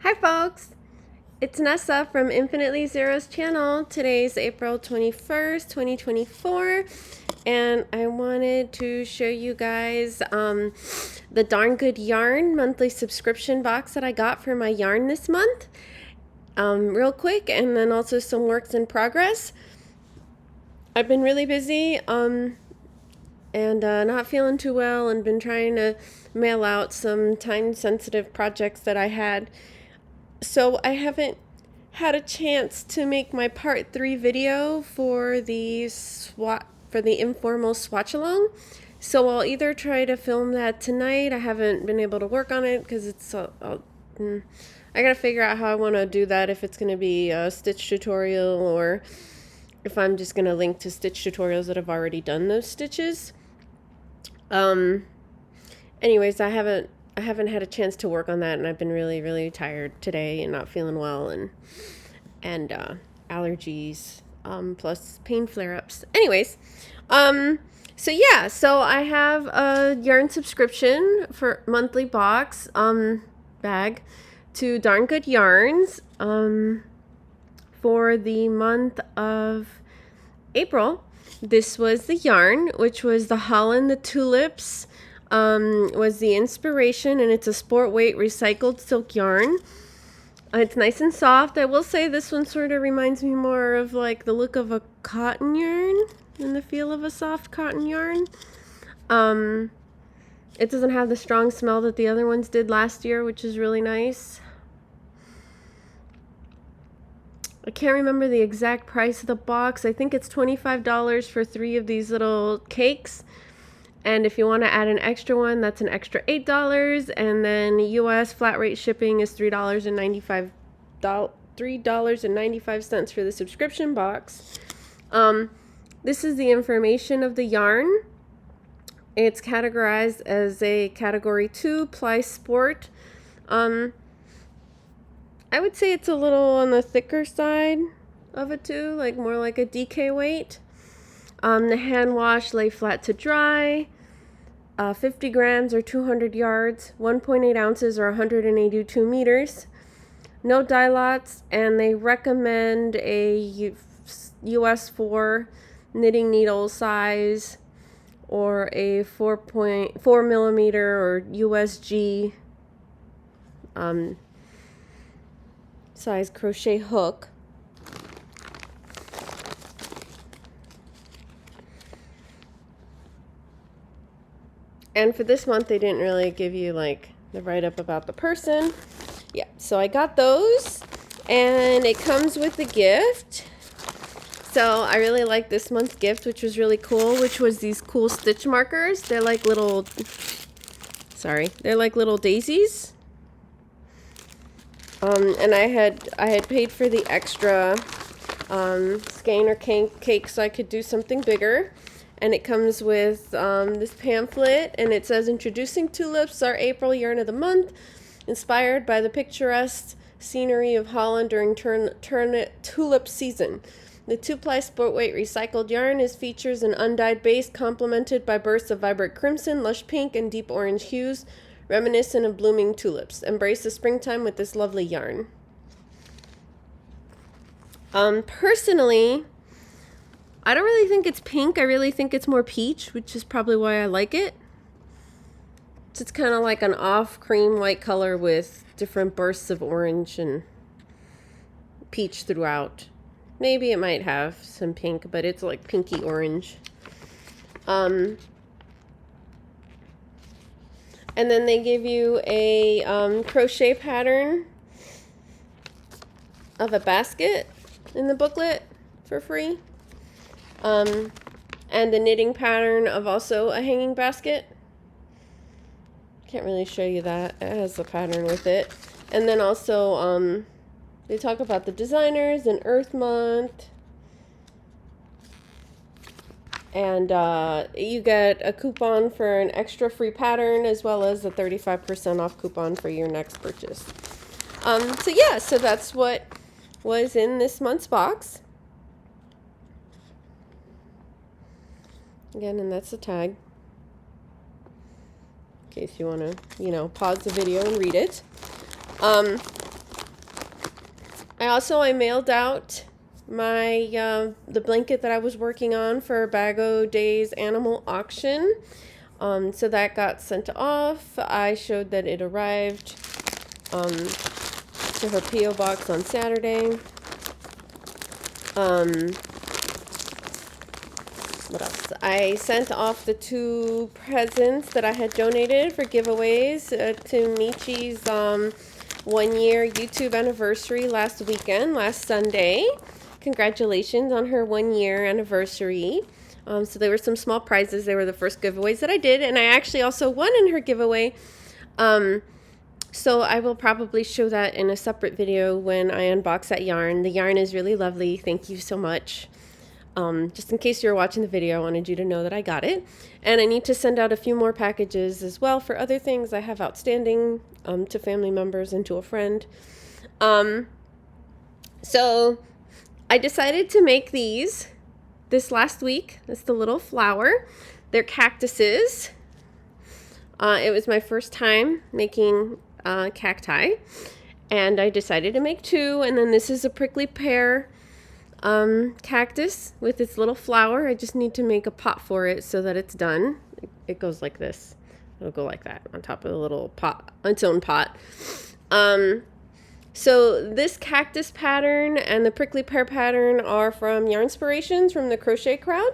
Hi folks, it's Nessa from Infinitely Zero's channel. Today's April 21st, 2024, and I wanted to show you guys the Darn Good Yarn monthly subscription box that I got for my yarn this month real quick, and then also some works in progress. I've been really busy and not feeling too well, and been trying to mail out some time-sensitive projects that I had. So I haven't had a chance to make my part 3 video for the informal swatch along. So I'll either try to film that tonight. I haven't been able to work on it because it's I gotta figure out how I want to do that, if it's going to be a stitch tutorial or if I'm just going to link to stitch tutorials that have already done those stitches. Anyways, I haven't had a chance to work on that, and I've been really tired today and not feeling well, and allergies, plus pain flare-ups. Anyways, so yeah, so I have a yarn subscription for monthly box bag to Darn Good Yarns for the month of April. This was the yarn, which was the Holland, the Tulips, was the inspiration, and it's a sport weight recycled silk yarn. It's nice and soft. I will say this one sort of reminds me more of like the look of a cotton yarn and the feel of a soft cotton yarn. It doesn't have the strong smell that the other ones did last year, which is really nice. I can't remember the exact price of the box. I think it's $25 for 3 of these little cakes. And if you want to add an extra one, that's an extra $8. And then US flat rate shipping is $3.95 for the subscription box. This is the information of the yarn. It's categorized as a category 2 ply sport. I would say it's a little on the thicker side of it too, like more like a DK weight. The hand wash, lay flat to dry. 50 grams or 200 yards, 1.8 ounces or 182 meters. No dye lots, and they recommend a US 4 knitting needle size or a 4.4 millimeter or USG size crochet hook. And for this month, they didn't really give you like the write-up about the person. Yeah, so I got those, and it comes with a gift. So I really like this month's gift, which was really cool, which was these cool stitch markers. They're like little, they're like little daisies. And I had paid for the extra skein or cake so I could do something bigger. And it comes with this pamphlet, and it says, "Introducing Tulips, our April yarn of the month, inspired by the picturesque scenery of Holland during tulip season. The 2-ply sport weight recycled yarn features an undyed base complemented by bursts of vibrant crimson, lush pink, and deep orange hues, reminiscent of blooming tulips. Embrace the springtime with this lovely yarn." Personally, I don't really think it's pink. I really think it's more peach, which is probably why I like it. So it's kind of like an off cream white color with different bursts of orange and peach throughout. Maybe it might have some pink, but it's like pinky orange. And then they give you a crochet pattern of a basket in the booklet for free. And the knitting pattern of also a hanging basket. Can't really show you that. It has the pattern with it. And then also, they talk about the designers and Earth Month. And you get a coupon for an extra free pattern, as well as a 35% off coupon for your next purchase. So yeah, so that's what was in this month's box. Again, and that's the tag, in case you want to, pause the video and read it. I mailed out my the blanket that I was working on for Bago Day's animal auction. So that got sent off. I showed that it arrived to her P.O. box on Saturday. What else? I sent off the 2 presents that I had donated for giveaways to Michi's 1-year YouTube anniversary last Sunday. Congratulations on her 1-year anniversary. So there were some small prizes. They were the first giveaways that I did, and I actually also won in her giveaway. So I will probably show that in a separate video when I unbox that yarn. The yarn is really lovely. Thank you so much. Just in case you're watching the video, I wanted you to know that I got it. And I need to send out a few more packages as well for other things I have outstanding to family members and to a friend. So I decided to make these this last week. It's the little flower. They're cactuses. It was my first time making cacti, and I decided to make 2. And then this is a prickly pear cactus with its little flower. I just need to make a pot for it so that it's done. It goes like this. It'll go like that on top of the little pot, its own pot. So this cactus pattern and the prickly pear pattern are from Yarnspirations from the Crochet Crowd.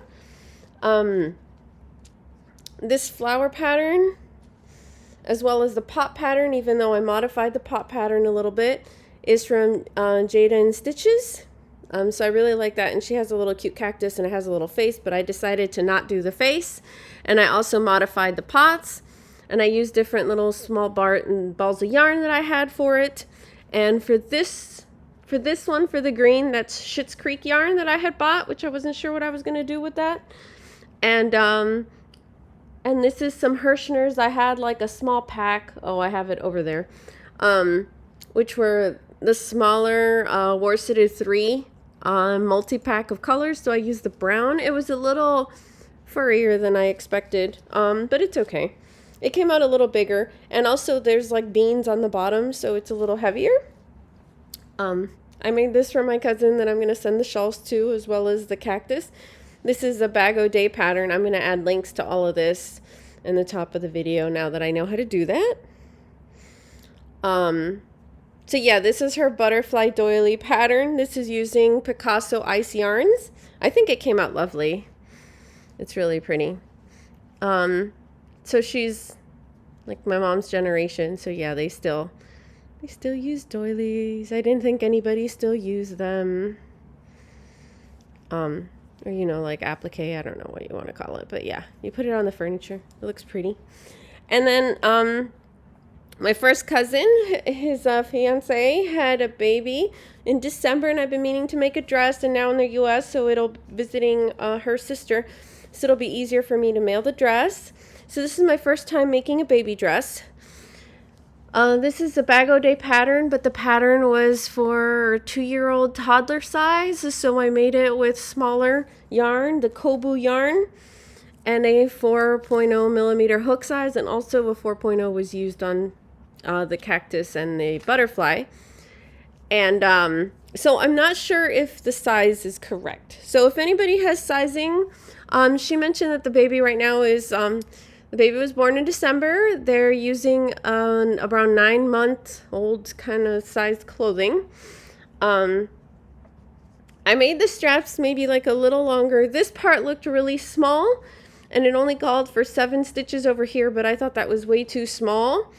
This flower pattern, as well as the pot pattern, even though I modified the pot pattern a little bit, is from Jada and Stitches. So I really like that, and she has a little cute cactus and it has a little face, but I decided to not do the face. And I also modified the pots, and I used different little small balls of yarn that I had for it. And for this one, for the green, that's Schitt's Creek yarn that I had bought, which I wasn't sure what I was going to do with that. And this is some Hirschners. I had like a small pack. Oh, I have it over there. Which were the smaller worsted 3 multi-pack of colors. So I used the brown. It was a little furrier than I expected, but it's okay. It came out a little bigger, and also there's like beans on the bottom, so it's a little heavier. I made this for my cousin that I'm going to send the shawls to, as well as the cactus. This is a Bago Day pattern. I'm going to add links to all of this in the top of the video now that I know how to do that. So yeah, this is her butterfly doily pattern. This is using Picasso ice yarns. I think it came out lovely. It's really pretty. So she's like my mom's generation. So yeah, they still use doilies. I didn't think anybody still used them. Or you know, like applique. I don't know what you want to call it, but yeah, you put it on the furniture. It looks pretty. And then my first cousin, his fiance, had a baby in December, and I've been meaning to make a dress, and now in the U.S., so it'll visiting her sister, so it'll be easier for me to mail the dress. So this is my first time making a baby dress. This is a Bago Day pattern, but the pattern was for 2-year-old toddler size, so I made it with smaller yarn, the Coboo yarn, and a 4.0 millimeter hook size, and also a 4.0 was used on the cactus and the butterfly. And so I'm not sure if the size is correct. So if anybody has sizing, she mentioned that the baby right now is, the baby was born in December. They're using around 9-month-old kind of sized clothing. I made the straps maybe like a little longer. This part looked really small, and it only called for 7 stitches over here, but I thought that was way too small.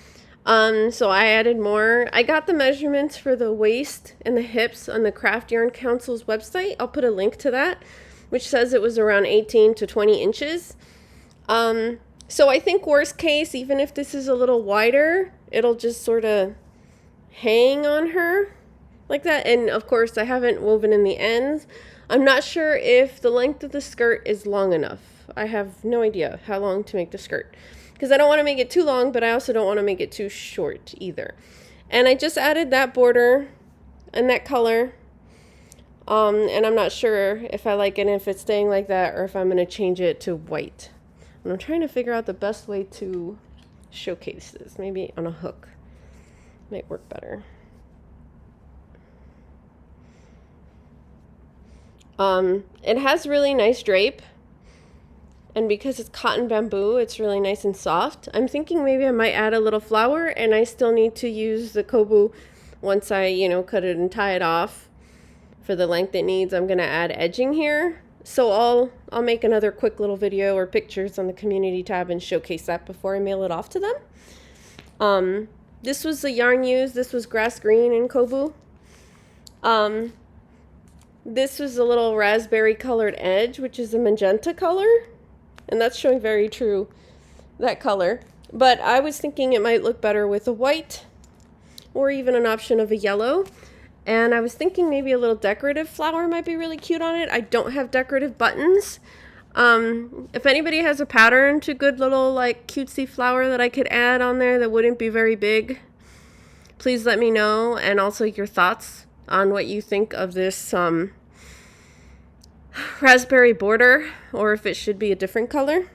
So I added more. I got the measurements for the waist and the hips on the Craft Yarn Council's website. I'll put a link to that, which says it was around 18 to 20 inches. So I think worst case, even if this is a little wider, it'll just sort of hang on her like that. And of course, I haven't woven in the ends. I'm not sure if the length of the skirt is long enough. I have no idea how long to make the skirt, because I don't want to make it too long, but I also don't want to make it too short either. And I just added that border and that color. And I'm not sure if I like it, if it's staying like that, or if I'm going to change it to white. And I'm trying to figure out the best way to showcase this. Maybe on a hook might work better. It has really nice drape, and because it's cotton bamboo, it's really nice and soft. I'm thinking maybe I might add a little flower, and I still need to use the Coboo once I, you know, cut it and tie it off for the length it needs. I'm gonna add edging here. So I'll make another quick little video or pictures on the community tab and showcase that before I mail it off to them. This was the yarn used. This was grass green in Coboo. This was a little raspberry colored edge, which is a magenta color, and that's showing very true, that color. But I was thinking it might look better with a white or even an option of a yellow. And I was thinking maybe a little decorative flower might be really cute on it. I don't have decorative buttons. If anybody has a pattern to good little like cutesy flower that I could add on there that wouldn't be very big, please let me know. And also your thoughts on what you think of this raspberry border, or if it should be a different color.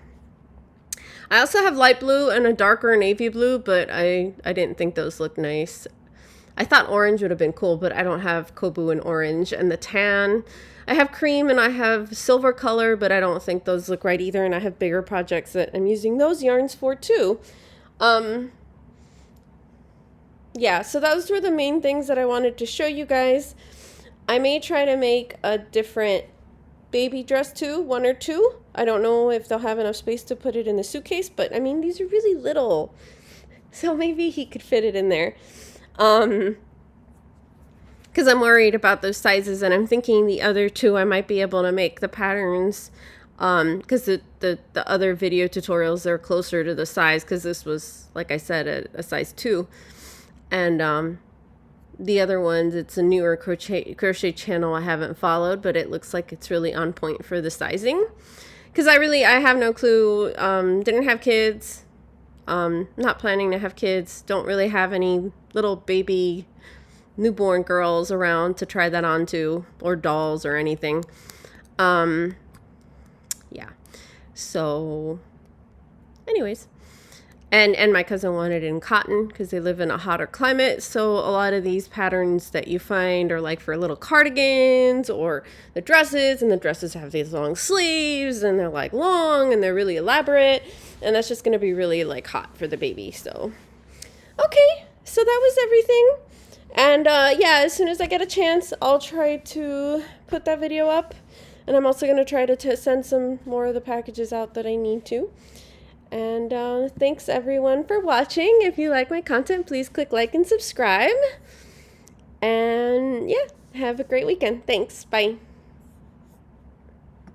I also have light blue and a darker navy blue, but I didn't think those looked nice. I thought orange would have been cool, but I don't have Coboo in orange. And the tan, I have cream and I have silver color, but I don't think those look right either. And I have bigger projects that I'm using those yarns for too. Yeah, so those were the main things that I wanted to show you guys. I may try to make a different baby dress too, one or two. I don't know if they'll have enough space to put it in the suitcase, but I mean, these are really little. So maybe he could fit it in there. Because I'm worried about those sizes, and I'm thinking the other two I might be able to make the patterns, because the other video tutorials, they're closer to the size, because this was, like I said, a size 2. And the other ones, it's a newer crochet channel I haven't followed, but it looks like it's really on point for the sizing. Because I have no clue, didn't have kids, not planning to have kids, don't really have any little baby newborn girls around to try that onto, or dolls or anything. Yeah, so anyways, and my cousin wanted it in cotton because they live in a hotter climate, so a lot of these patterns that you find are like for little cardigans or the dresses, and the dresses have these long sleeves and they're like long and they're really elaborate, and that's just going to be really like hot for the baby. So okay, so that was everything. And yeah, as soon as I get a chance, I'll try to put that video up. And I'm also going to try to send some more of the packages out that I need to. And thanks everyone for watching. If you like my content, please click like and subscribe. And yeah, have a great weekend. Thanks. Bye.